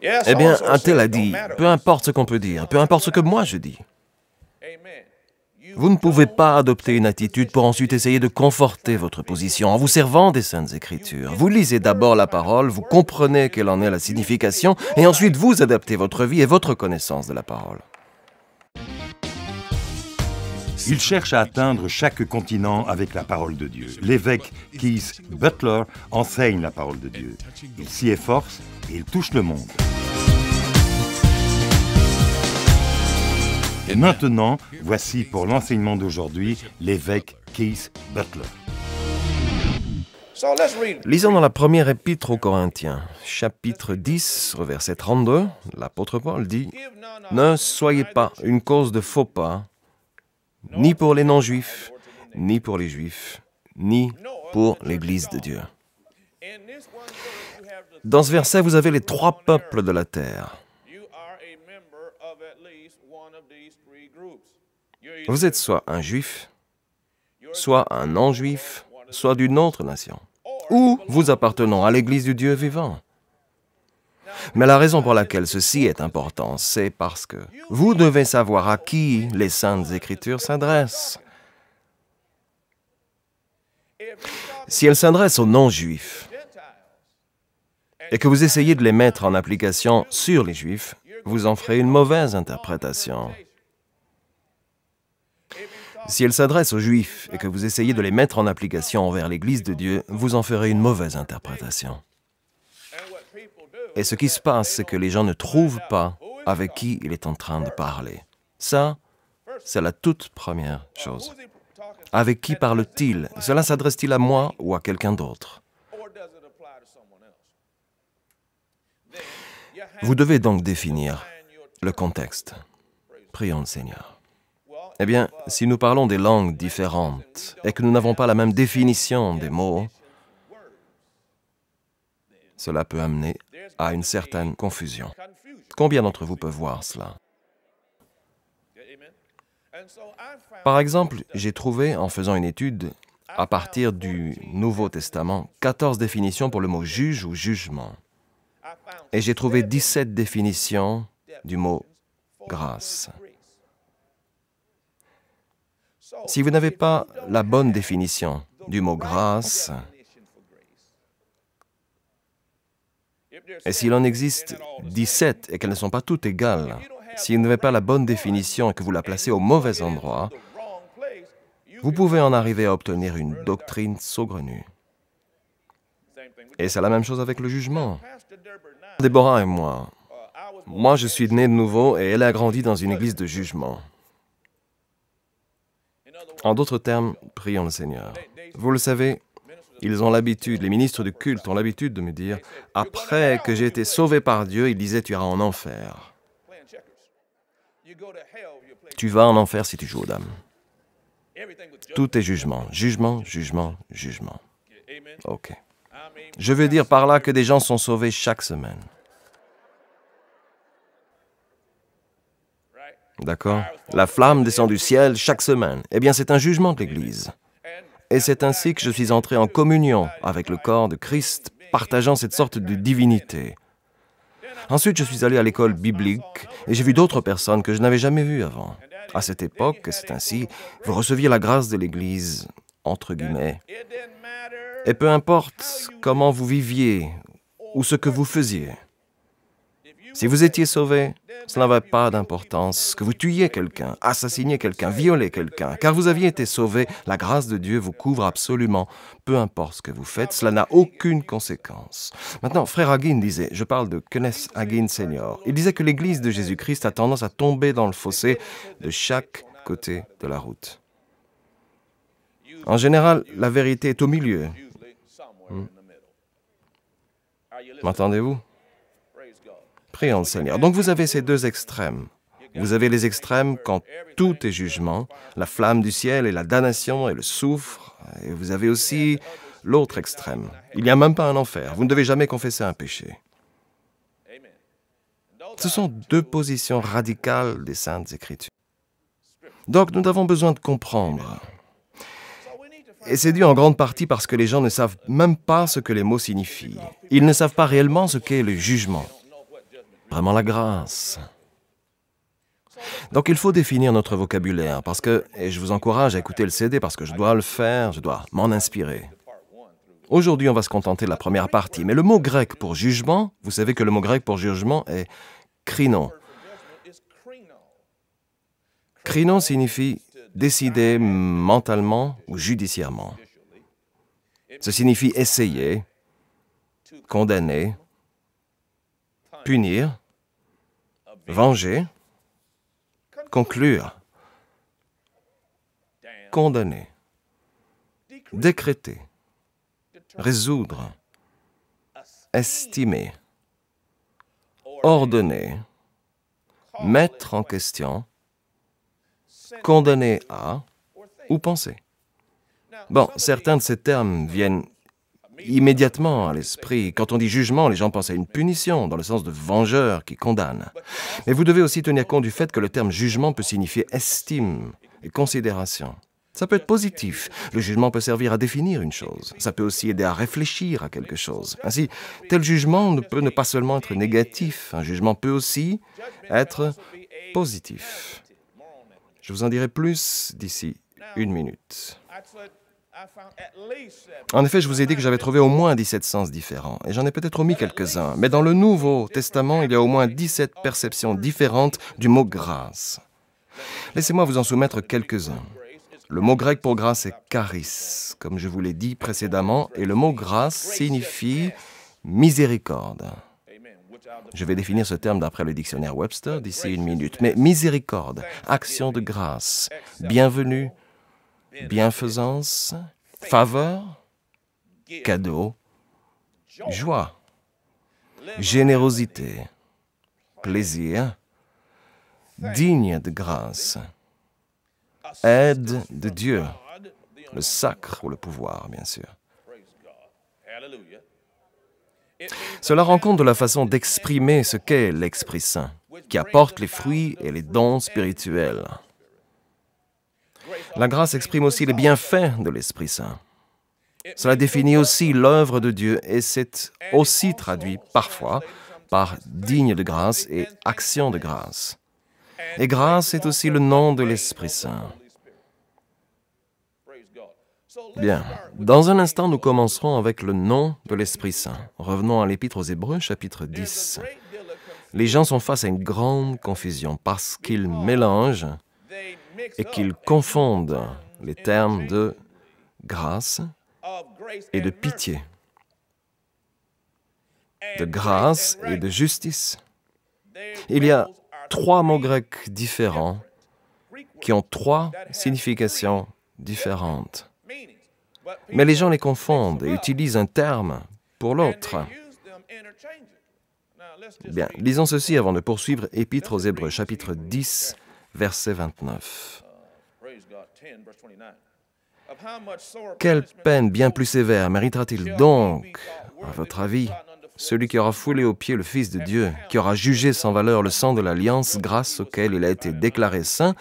Eh bien, un tel a dit, peu importe ce qu'on peut dire, peu importe ce que moi je dis. Vous ne pouvez pas adopter une attitude pour ensuite essayer de conforter votre position en vous servant des Saintes Écritures. Vous lisez d'abord la parole, vous comprenez quelle en est la signification, et ensuite vous adaptez votre vie et votre connaissance de la parole. Il cherche à atteindre chaque continent avec la parole de Dieu. L'évêque Keith Butler enseigne la parole de Dieu. Il s'y efforce et il touche le monde. Et maintenant, voici pour l'enseignement d'aujourd'hui l'évêque Keith Butler. Lisons dans la première épître aux Corinthiens, chapitre 10, verset 32, l'apôtre Paul dit « Ne soyez pas une cause de faux pas, ni pour les non-juifs, ni pour les juifs, ni pour l'Église de Dieu. » Dans ce verset, vous avez les trois peuples de la terre. Vous êtes soit un juif, soit un non-juif, soit d'une autre nation, ou vous appartenant à l'Église du Dieu vivant. Mais la raison pour laquelle ceci est important, c'est parce que vous devez savoir à qui les Saintes Écritures s'adressent. Si elles s'adressent aux non-juifs et que vous essayez de les mettre en application sur les juifs, vous en ferez une mauvaise interprétation. Si elles s'adressent aux Juifs et que vous essayez de les mettre en application envers l'Église de Dieu, vous en ferez une mauvaise interprétation. Et ce qui se passe, c'est que les gens ne trouvent pas avec qui il est en train de parler. Ça, c'est la toute première chose. Avec qui parle-t-il? Cela s'adresse-t-il à moi ou à quelqu'un d'autre? Vous devez donc définir le contexte. Prions le Seigneur. Eh bien, si nous parlons des langues différentes et que nous n'avons pas la même définition des mots, cela peut amener à une certaine confusion. Combien d'entre vous peuvent voir cela? Par exemple, j'ai trouvé, en faisant une étude, à partir du Nouveau Testament, 14 définitions pour le mot « juge » ou « jugement ». Et j'ai trouvé 17 définitions du mot « grâce ». Si vous n'avez pas la bonne définition du mot « grâce », et s'il en existe 17 et qu'elles ne sont pas toutes égales, si vous n'avez pas la bonne définition et que vous la placez au mauvais endroit, vous pouvez en arriver à obtenir une doctrine saugrenue. Et c'est la même chose avec le jugement. Déborah et moi, je suis né de nouveau et elle a grandi dans une église de jugement. En d'autres termes, prions le Seigneur. Vous le savez, ils ont l'habitude, les ministres du culte ont l'habitude de me dire, après que j'ai été sauvé par Dieu, il disait, tu iras en enfer. Tu vas en enfer si tu joues aux dames. Tout est jugement, jugement, jugement, jugement. OK. Je veux dire par là que des gens sont sauvés chaque semaine. D'accord? La flamme descend du ciel chaque semaine. Eh bien, c'est un jugement de l'Église. Et c'est ainsi que je suis entré en communion avec le corps de Christ, partageant cette sorte de divinité. Ensuite, je suis allé à l'école biblique et j'ai vu d'autres personnes que je n'avais jamais vues avant. À cette époque, c'est ainsi, vous receviez la grâce de l'Église, entre guillemets. Et peu importe comment vous viviez ou ce que vous faisiez, si vous étiez sauvé, cela n'avait pas d'importance que vous tuiez quelqu'un, assassiniez quelqu'un, violez quelqu'un, car vous aviez été sauvé, la grâce de Dieu vous couvre absolument. Peu importe ce que vous faites, cela n'a aucune conséquence. Maintenant, frère Hagin disait, je parle de Kenneth Hagin Senior, il disait que l'Église de Jésus-Christ a tendance à tomber dans le fossé de chaque côté de la route. En général, la vérité est au milieu. M'entendez-vous? Prions le Seigneur. Donc vous avez ces deux extrêmes. Vous avez les extrêmes quand tout est jugement, la flamme du ciel et la damnation et le soufre. Et vous avez aussi l'autre extrême. Il n'y a même pas un enfer. Vous ne devez jamais confesser un péché. Ce sont deux positions radicales des Saintes Écritures. Donc nous avons besoin de comprendre. Et c'est dû en grande partie parce que les gens ne savent même pas ce que les mots signifient. Ils ne savent pas réellement ce qu'est le jugement. vraiment la grâce. Donc il faut définir notre vocabulaire parce que, et je vous encourage à écouter le CD parce que je dois le faire, je dois m'en inspirer. Aujourd'hui, on va se contenter de la première partie, mais le mot grec pour jugement, vous savez que le mot grec pour jugement est krinon. Krinon signifie décider mentalement ou judiciairement. Ça signifie essayer, condamner, punir, venger, conclure, condamner, décréter, résoudre, estimer, ordonner, mettre en question, condamner à ou penser. Bon, certains de ces termes viennent immédiatement à l'esprit. Quand on dit jugement, les gens pensent à une punition, dans le sens de vengeur qui condamne. Mais vous devez aussi tenir compte du fait que le terme jugement peut signifier estime et considération. Ça peut être positif. Le jugement peut servir à définir une chose. Ça peut aussi aider à réfléchir à quelque chose. Ainsi, tel jugement ne peut ne pas seulement être négatif. Un jugement peut aussi être positif. Je vous en dirai plus d'ici 1 minute. En effet, je vous ai dit que j'avais trouvé au moins 17 sens différents, et j'en ai peut-être omis quelques-uns, mais dans le Nouveau Testament, il y a au moins 17 perceptions différentes du mot grâce. Laissez-moi vous en soumettre quelques-uns. Le mot grec pour grâce est charis, comme je vous l'ai dit précédemment, et le mot grâce signifie miséricorde. Je vais définir ce terme d'après le dictionnaire Webster d'ici 1 minute, mais miséricorde, action de grâce, bienvenue, bienfaisance, faveur, cadeau, joie, générosité, plaisir, digne de grâce, aide de Dieu, le sacre ou le pouvoir, bien sûr. Cela rend compte de la façon d'exprimer ce qu'est l'Esprit Saint, qui apporte les fruits et les dons spirituels. La grâce exprime aussi les bienfaits de l'Esprit Saint. Cela définit aussi l'œuvre de Dieu et c'est aussi traduit parfois par digne de grâce et action de grâce. Et grâce est aussi le nom de l'Esprit Saint. Bien, dans un instant, nous commencerons avec le nom de l'Esprit Saint. Revenons à l'Épître aux Hébreux, chapitre 10. Les gens sont face à une grande confusion parce qu'ils mélangent et qu'ils confondent les termes de grâce et de pitié, de grâce et de justice. Il y a 3 mots grecs différents qui ont 3 significations différentes. Mais les gens les confondent et utilisent un terme pour l'autre. Bien, lisons ceci avant de poursuivre Épître aux Hébreux, chapitre 10, verset 29. Quelle peine bien plus sévère méritera-t-il donc, à votre avis, celui qui aura foulé aux pieds le Fils de Dieu, qui aura jugé sans valeur le sang de l'Alliance grâce auquel il a été déclaré saint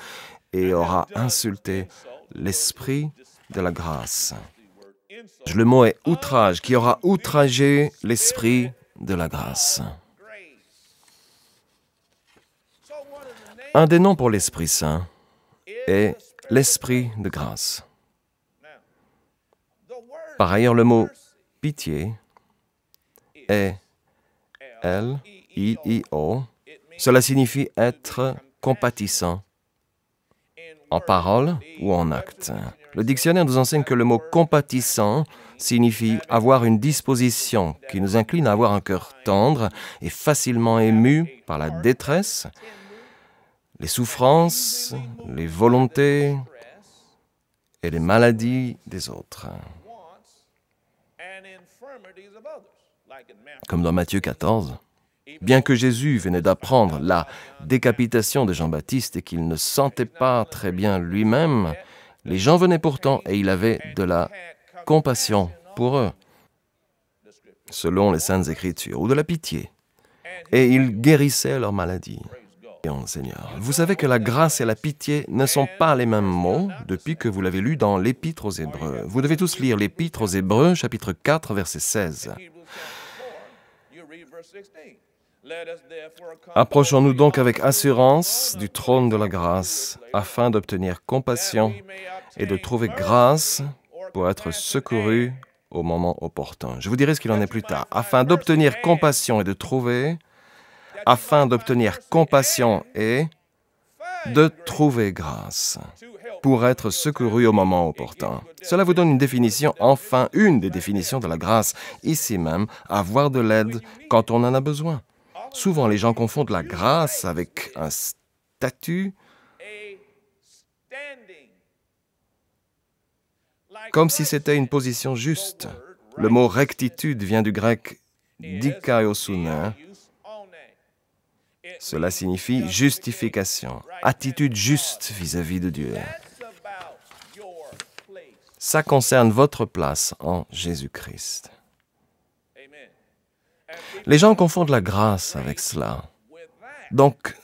et aura insulté l'Esprit de la grâce. Le mot est outrage, qui aura outragé l'Esprit de la grâce. Un des noms pour l'Esprit Saint est l'Esprit de grâce. Par ailleurs, le mot pitié est L-I-I-O. Cela signifie être compatissant en parole ou en acte. Le dictionnaire nous enseigne que le mot compatissant signifie avoir une disposition qui nous incline à avoir un cœur tendre et facilement ému par la détresse, les souffrances, les volontés et les maladies des autres. Comme dans Matthieu 14, bien que Jésus venait d'apprendre la décapitation de Jean-Baptiste et qu'il ne sentait pas très bien lui-même, les gens venaient pourtant et il avait de la compassion pour eux, selon les Saintes Écritures, ou de la pitié, et il guérissait leurs maladies. Seigneur, vous savez que la grâce et la pitié ne sont pas les mêmes mots depuis que vous l'avez lu dans l'Épître aux Hébreux. Vous devez tous lire l'Épître aux Hébreux, chapitre 4, verset 16. Approchons-nous donc avec assurance du trône de la grâce, afin d'obtenir compassion et de trouver grâce pour être secourus au moment opportun. Je vous dirai ce qu'il en est plus tard. Afin d'obtenir compassion et de trouver, afin d'obtenir compassion et de trouver grâce pour être secouru au moment opportun. Cela vous donne une définition, enfin une des définitions de la grâce, ici même, avoir de l'aide quand on en a besoin. Souvent, les gens confondent la grâce avec un statut, comme si c'était une position juste. Le mot rectitude vient du grec dikaiosune. Cela signifie justification, attitude juste vis-à-vis de Dieu. Ça concerne votre place en Jésus-Christ. Les gens confondent la grâce avec cela. Donc,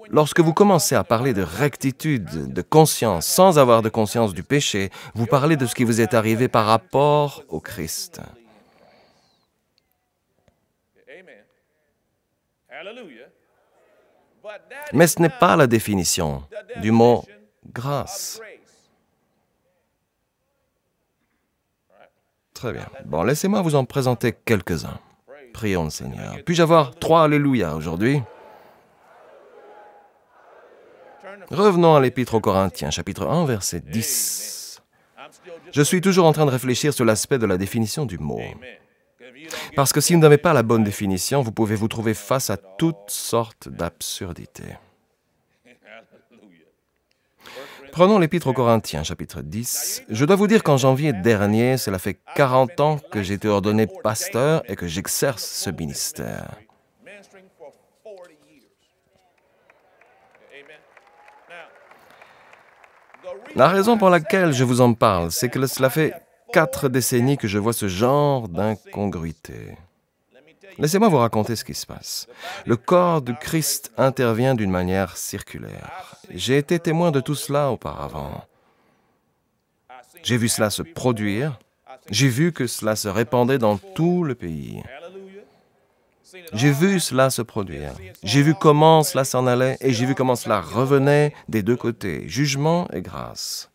lorsque vous commencez à parler de rectitude, de conscience, sans avoir de conscience du péché, vous parlez de ce qui vous est arrivé par rapport au Christ. Mais ce n'est pas la définition du mot grâce. Très bien. Bon, laissez-moi vous en présenter quelques-uns. Prions le Seigneur. Puis-je avoir 3 Alléluia aujourd'hui? Revenons à l'Épître aux Corinthiens, chapitre 1, verset 10. Je suis toujours en train de réfléchir sur l'aspect de la définition du mot. Parce que si vous n'avez pas la bonne définition, vous pouvez vous trouver face à toutes sortes d'absurdités. Prenons l'Épître aux Corinthiens, chapitre 10. Je dois vous dire qu'en janvier dernier, cela fait 40 ans que j'ai été ordonné pasteur et que j'exerce ce ministère. La raison pour laquelle je vous en parle, c'est que cela fait 4 décennies que je vois ce genre d'incongruité. Laissez-moi vous raconter ce qui se passe. Le corps du Christ intervient d'une manière circulaire. J'ai été témoin de tout cela auparavant. J'ai vu cela se produire. J'ai vu que cela se répandait dans tout le pays. J'ai vu cela se produire. J'ai vu comment cela s'en allait et j'ai vu comment cela revenait des deux côtés, jugement et grâce.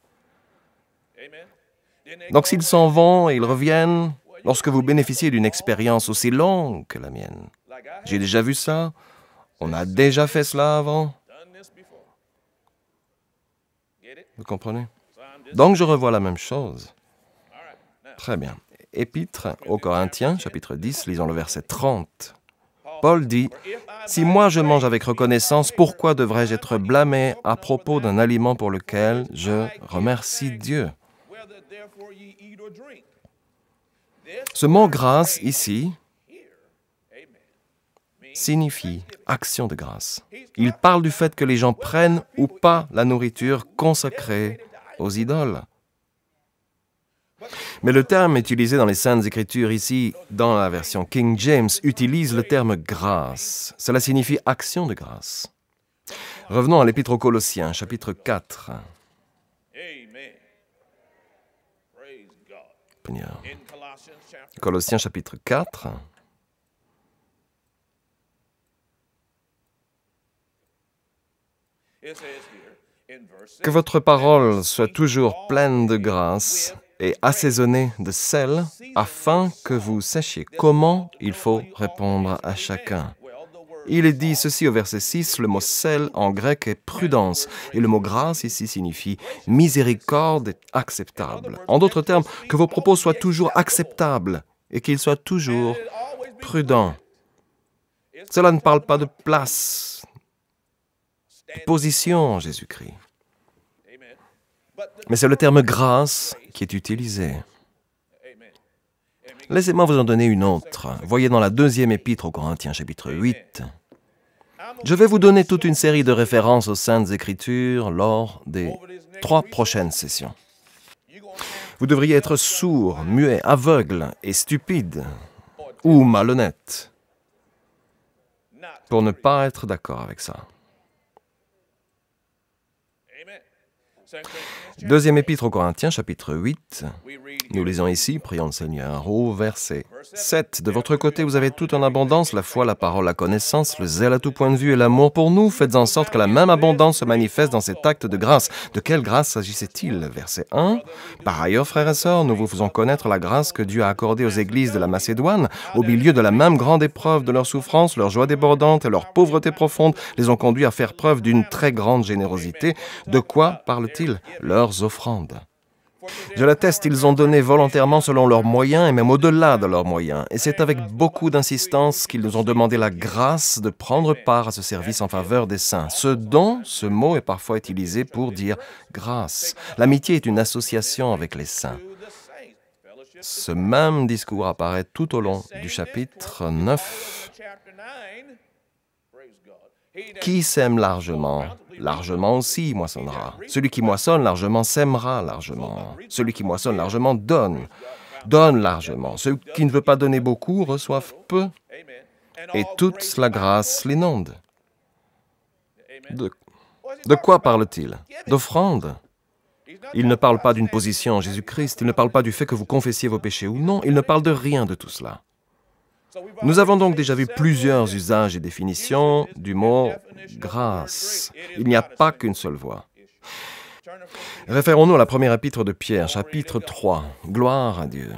Donc s'ils s'en vont et ils reviennent, lorsque vous bénéficiez d'une expérience aussi longue que la mienne, j'ai déjà vu ça, on a déjà fait cela avant. Vous comprenez? Donc je revois la même chose. Très bien. Épître aux Corinthiens, chapitre 10, lisons le verset 30. Paul dit, « Si moi je mange avec reconnaissance, pourquoi devrais-je être blâmé à propos d'un aliment pour lequel je remercie Dieu? » Ce mot « grâce » ici signifie action de grâce. Il parle du fait que les gens prennent ou pas la nourriture consacrée aux idoles. Mais le terme utilisé dans les Saintes Écritures ici, dans la version King James, utilise le terme « grâce ». Cela signifie action de grâce. Revenons à l'Épître aux Colossiens, chapitre 4. Colossiens, chapitre 4. Que votre parole soit toujours pleine de grâce et assaisonnée de sel, afin que vous sachiez comment il faut répondre à chacun. Il est dit ceci au verset 6, le mot sel en grec est prudence, et le mot grâce ici signifie miséricorde et acceptable. En d'autres termes, que vos propos soient toujours acceptables et qu'ils soient toujours prudents. Cela ne parle pas de place, de position en Jésus-Christ. Mais c'est le terme « grâce » qui est utilisé. Laissez-moi vous en donner une autre. Voyez dans la deuxième épître aux Corinthiens, chapitre 8. Je vais vous donner toute une série de références aux Saintes Écritures lors des 3 prochaines sessions. Vous devriez être sourd, muet, aveugle et stupide, ou malhonnête, pour ne pas être d'accord avec ça. Deuxième épître aux Corinthiens, chapitre 8. Nous lisons ici, prions le Seigneur, au verset 7. « De votre côté, vous avez tout en abondance, la foi, la parole, la connaissance, le zèle à tout point de vue et l'amour pour nous. Faites en sorte que la même abondance se manifeste dans cet acte de grâce. » De quelle grâce s'agissait-il? Verset 1. « Par ailleurs, frères et sœurs, nous vous faisons connaître la grâce que Dieu a accordée aux églises de la Macédoine. Au milieu de la même grande épreuve de leur souffrance, leur joie débordante et leur pauvreté profonde les ont conduits à faire preuve d'une très grande générosité. De quoi parle-t-il? Leurs offrandes. Je l'atteste, ils ont donné volontairement selon leurs moyens et même au-delà de leurs moyens. Et c'est avec beaucoup d'insistance qu'ils nous ont demandé la grâce de prendre part à ce service en faveur des saints. Ce don, ce mot est parfois utilisé pour dire grâce. L'amitié est une association avec les saints. Ce même discours apparaît tout au long du chapitre 9. Qui sème largement, largement aussi moissonnera. Celui qui moissonne largement sèmera largement. Celui qui moissonne largement donne largement. Ceux qui ne veulent pas donner beaucoup reçoivent peu. Et toute la grâce l'inonde. De quoi parle-t-il? D'offrande. Il ne parle pas d'une position en Jésus-Christ. Il ne parle pas du fait que vous confessiez vos péchés ou non. Il ne parle de rien de tout cela. Nous avons donc déjà vu plusieurs usages et définitions du mot « grâce ». Il n'y a pas qu'une seule voie. Référons-nous à la première épître de Pierre, chapitre 3. Gloire à Dieu.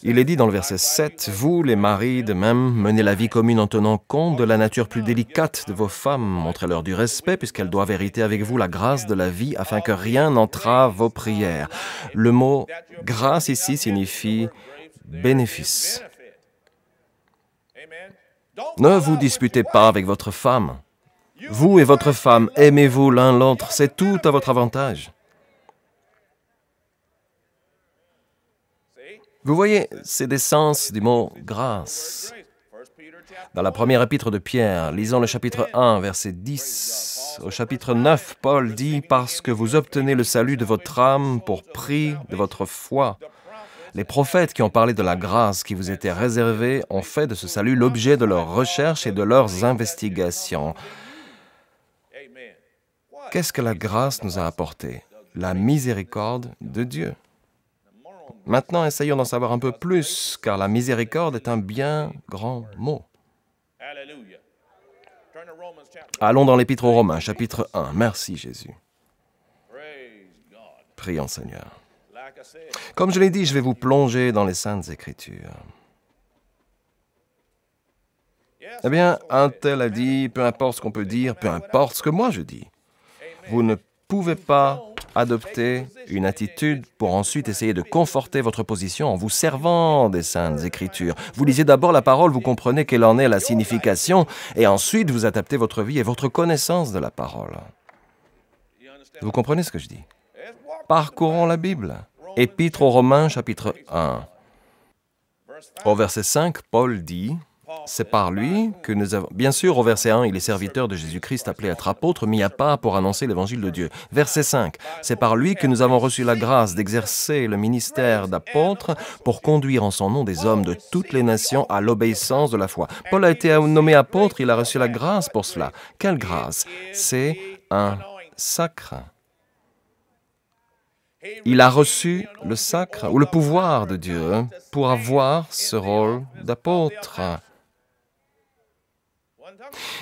Il est dit dans le verset 7, « Vous, les maris, de même, menez la vie commune en tenant compte de la nature plus délicate de vos femmes. Montrez-leur du respect, puisqu'elles doivent hériter avec vous la grâce de la vie, afin que rien n'entrave vos prières. » Le mot « grâce » ici signifie « bénéfice ». Ne vous disputez pas avec votre femme. Vous et votre femme, aimez-vous l'un l'autre, c'est tout à votre avantage. Vous voyez, c'est l'essence du mot « grâce ». Dans la première épître de Pierre, lisons le chapitre 1, verset 10. Au chapitre 9, Paul dit « Parce que vous obtenez le salut de votre âme pour prix de votre foi. » Les prophètes qui ont parlé de la grâce qui vous était réservée ont fait de ce salut l'objet de leurs recherches et de leurs investigations. Qu'est-ce que la grâce nous a apporté? La miséricorde de Dieu. Maintenant, essayons d'en savoir un peu plus, car la miséricorde est un bien grand mot. Allons dans l'Épître aux Romains, chapitre 1. Merci Jésus. Prions Seigneur. Comme je l'ai dit, je vais vous plonger dans les Saintes Écritures. Eh bien, un tel a dit, peu importe ce qu'on peut dire, peu importe ce que moi je dis. Vous ne pouvez pas adopter une attitude pour ensuite essayer de conforter votre position en vous servant des Saintes Écritures. Vous lisez d'abord la parole, vous comprenez quelle en est la signification, et ensuite vous adaptez votre vie et votre connaissance de la parole. Vous comprenez ce que je dis? Parcourons la Bible. Épître aux Romains, chapitre 1. Au verset 5, Paul dit... C'est par lui que nous avons... Bien sûr, au verset 1, il est serviteur de Jésus-Christ appelé à être apôtre, mis à part pour annoncer l'évangile de Dieu. Verset 5, c'est par lui que nous avons reçu la grâce d'exercer le ministère d'apôtre pour conduire en son nom des hommes de toutes les nations à l'obéissance de la foi. Paul a été nommé apôtre, il a reçu la grâce pour cela. Quelle grâce? C'est un sacre. Il a reçu le sacre ou le pouvoir de Dieu pour avoir ce rôle d'apôtre.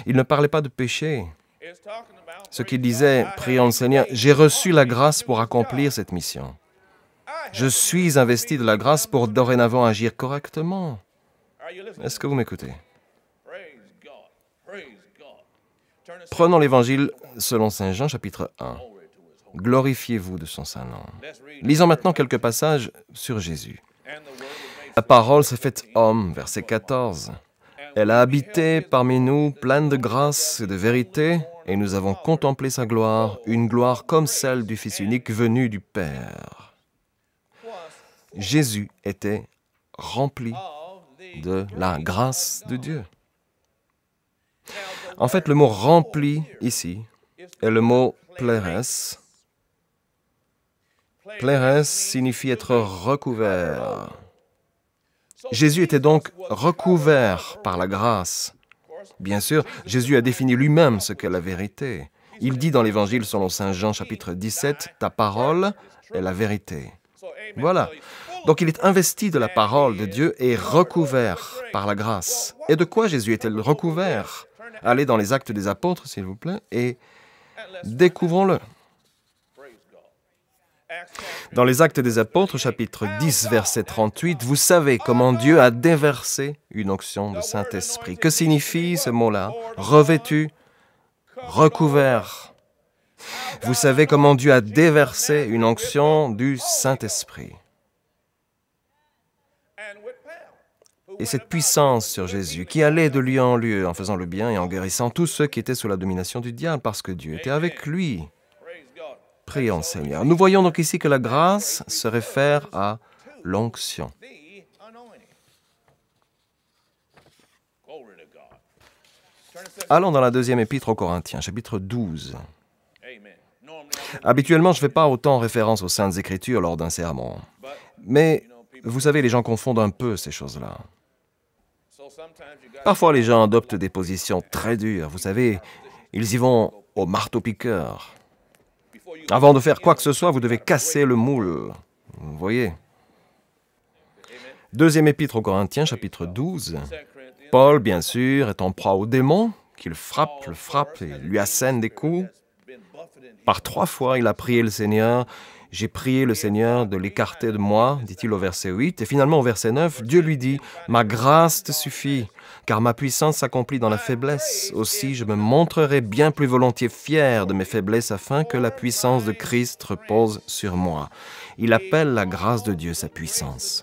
Il ne parlait pas de péché. Ce qu'il disait, prions le Seigneur, j'ai reçu la grâce pour accomplir cette mission. Je suis investi de la grâce pour dorénavant agir correctement. Est-ce que vous m'écoutez? Prenons l'Évangile selon Saint Jean, chapitre 1. Glorifiez-vous de son saint nom. Lisons maintenant quelques passages sur Jésus. La parole s'est faite homme, verset 14. Elle a habité parmi nous, pleine de grâce et de vérité, et nous avons contemplé sa gloire, une gloire comme celle du Fils unique venu du Père. Jésus était rempli de la grâce de Dieu. En fait, le mot « rempli » ici est le mot « plerès ». Plerès signifie être recouvert. Jésus était donc recouvert par la grâce. Bien sûr, Jésus a défini lui-même ce qu'est la vérité. Il dit dans l'Évangile selon Saint Jean chapitre 17, « Ta parole est la vérité ». Voilà. Donc il est investi de la parole de Dieu et recouvert par la grâce. Et de quoi Jésus est-il recouvert? Allez dans les Actes des Apôtres, s'il vous plaît, et découvrons-le. Dans les Actes des Apôtres, chapitre 10, verset 38, vous savez comment Dieu a déversé une onction de Saint-Esprit. Que signifie ce mot-là? Revêtu, recouvert. Vous savez comment Dieu a déversé une onction du Saint-Esprit. Et cette puissance sur Jésus, qui allait de lieu en lieu en faisant le bien et en guérissant tous ceux qui étaient sous la domination du diable, parce que Dieu était avec lui. Prions, Seigneur. Nous voyons donc ici que la grâce se réfère à l'onction. Allons dans la deuxième épître aux Corinthiens, chapitre 12. Habituellement, je ne fais pas autant référence aux Saintes Écritures lors d'un sermon. Mais, vous savez, les gens confondent un peu ces choses-là. Parfois, les gens adoptent des positions très dures. Vous savez, ils y vont au marteau-piqueur. Avant de faire quoi que ce soit, vous devez casser le moule. Vous voyez. Deuxième épître aux Corinthiens, chapitre 12. Paul, bien sûr, est en proie au démon, qui le frappe et lui assène des coups. Par 3 fois, il a prié le Seigneur. J'ai prié le Seigneur de l'écarter de moi, dit-il au verset 8. Et finalement, au verset 9, Dieu lui dit, « Ma grâce te suffit, car ma puissance s'accomplit dans la faiblesse. Aussi, je me montrerai bien plus volontiers fier de mes faiblesses afin que la puissance de Christ repose sur moi. » Il appelle la grâce de Dieu sa puissance.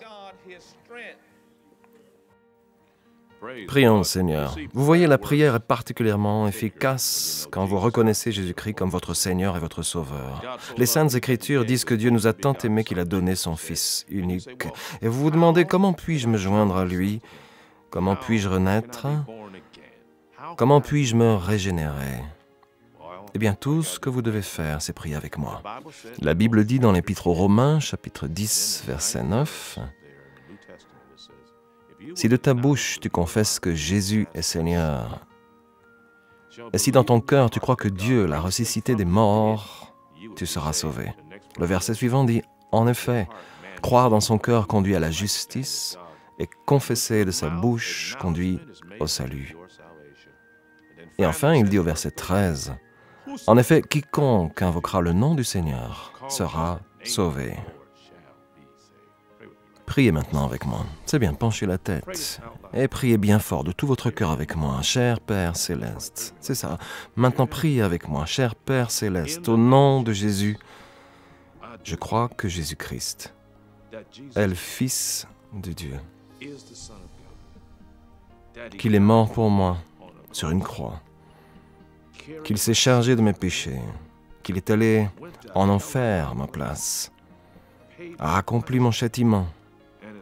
Prions, Seigneur. Vous voyez, la prière est particulièrement efficace quand vous reconnaissez Jésus-Christ comme votre Seigneur et votre Sauveur. Les Saintes Écritures disent que Dieu nous a tant aimés qu'il a donné son Fils unique. Et vous vous demandez, comment puis-je me joindre à lui? Comment puis-je renaître? Comment puis-je me régénérer? Eh bien, tout ce que vous devez faire, c'est prier avec moi. La Bible dit dans l'Épître aux Romains, chapitre 10, verset 9, « Si de ta bouche tu confesses que Jésus est Seigneur, et si dans ton cœur tu crois que Dieu l'a ressuscité des morts, tu seras sauvé. » Le verset suivant dit, « En effet, croire dans son cœur conduit à la justice, et confesser de sa bouche conduit au salut. » Et enfin, il dit au verset 13, « En effet, quiconque invoquera le nom du Seigneur sera sauvé. » Priez maintenant avec moi. C'est bien, penchez la tête. Et priez bien fort de tout votre cœur avec moi, cher Père Céleste. C'est ça. Maintenant, priez avec moi, cher Père Céleste. Au nom de Jésus, je crois que Jésus-Christ est le Fils de Dieu. Qu'il est mort pour moi sur une croix. Qu'il s'est chargé de mes péchés. Qu'il est allé en enfer à ma place. A accompli mon châtiment.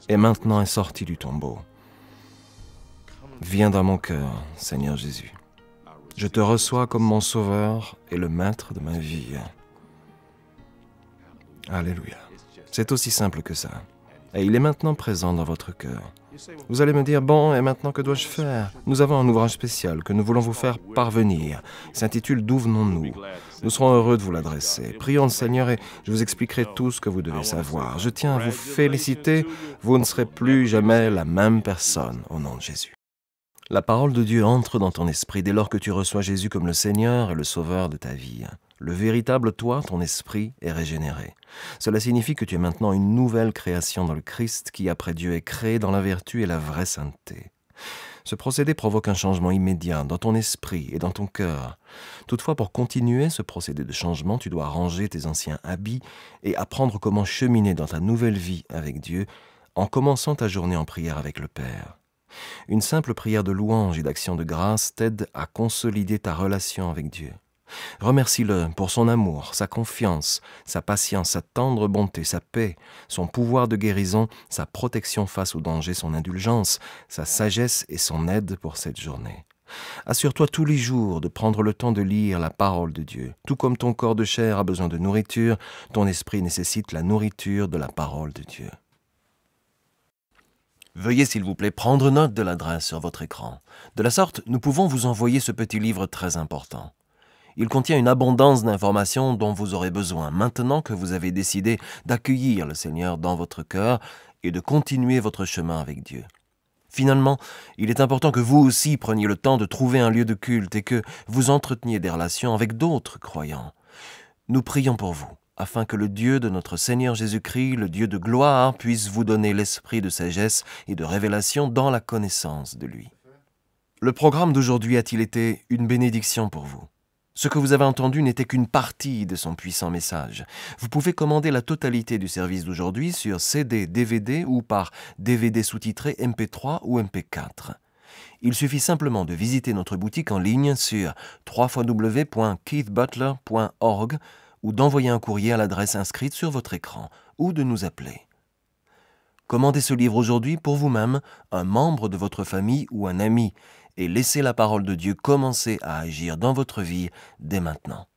Et maintenant est sorti du tombeau. Viens dans mon cœur, Seigneur Jésus. Je te reçois comme mon Sauveur et le Maître de ma vie. Alléluia. C'est aussi simple que ça. Et il est maintenant présent dans votre cœur. Vous allez me dire, bon, et maintenant que dois-je faire? Nous avons un ouvrage spécial que nous voulons vous faire parvenir. Il s'intitule « D'où venons-nous » Nous serons heureux de vous l'adresser. Prions le Seigneur et je vous expliquerai tout ce que vous devez savoir. Je tiens à vous féliciter, vous ne serez plus jamais la même personne au nom de Jésus. La parole de Dieu entre dans ton esprit dès lors que tu reçois Jésus comme le Seigneur et le Sauveur de ta vie. Le véritable toi, ton esprit, est régénéré. Cela signifie que tu es maintenant une nouvelle création dans le Christ qui, après Dieu, est créé dans la vertu et la vraie sainteté. Ce procédé provoque un changement immédiat dans ton esprit et dans ton cœur. Toutefois, pour continuer ce procédé de changement, tu dois ranger tes anciens habits et apprendre comment cheminer dans ta nouvelle vie avec Dieu en commençant ta journée en prière avec le Père. Une simple prière de louange et d'action de grâce t'aide à consolider ta relation avec Dieu. Remercie-le pour son amour, sa confiance, sa patience, sa tendre bonté, sa paix, son pouvoir de guérison, sa protection face au danger, son indulgence, sa sagesse et son aide pour cette journée. Assure-toi tous les jours de prendre le temps de lire la parole de Dieu. Tout comme ton corps de chair a besoin de nourriture, ton esprit nécessite la nourriture de la parole de Dieu. Veuillez s'il vous plaît prendre note de l'adresse sur votre écran. De la sorte, nous pouvons vous envoyer ce petit livre très important. Il contient une abondance d'informations dont vous aurez besoin maintenant que vous avez décidé d'accueillir le Seigneur dans votre cœur et de continuer votre chemin avec Dieu. Finalement, il est important que vous aussi preniez le temps de trouver un lieu de culte et que vous entreteniez des relations avec d'autres croyants. Nous prions pour vous, afin que le Dieu de notre Seigneur Jésus-Christ, le Dieu de gloire, puisse vous donner l'esprit de sagesse et de révélation dans la connaissance de lui. Le programme d'aujourd'hui a-t-il été une bénédiction pour vous? Ce que vous avez entendu n'était qu'une partie de son puissant message. Vous pouvez commander la totalité du service d'aujourd'hui sur CD, DVD ou par DVD sous-titré MP3 ou MP4. Il suffit simplement de visiter notre boutique en ligne sur www.keithbutler.org ou d'envoyer un courrier à l'adresse inscrite sur votre écran ou de nous appeler. Commandez ce livre aujourd'hui pour vous-même, un membre de votre famille ou un ami et laissez la parole de Dieu commencer à agir dans votre vie dès maintenant.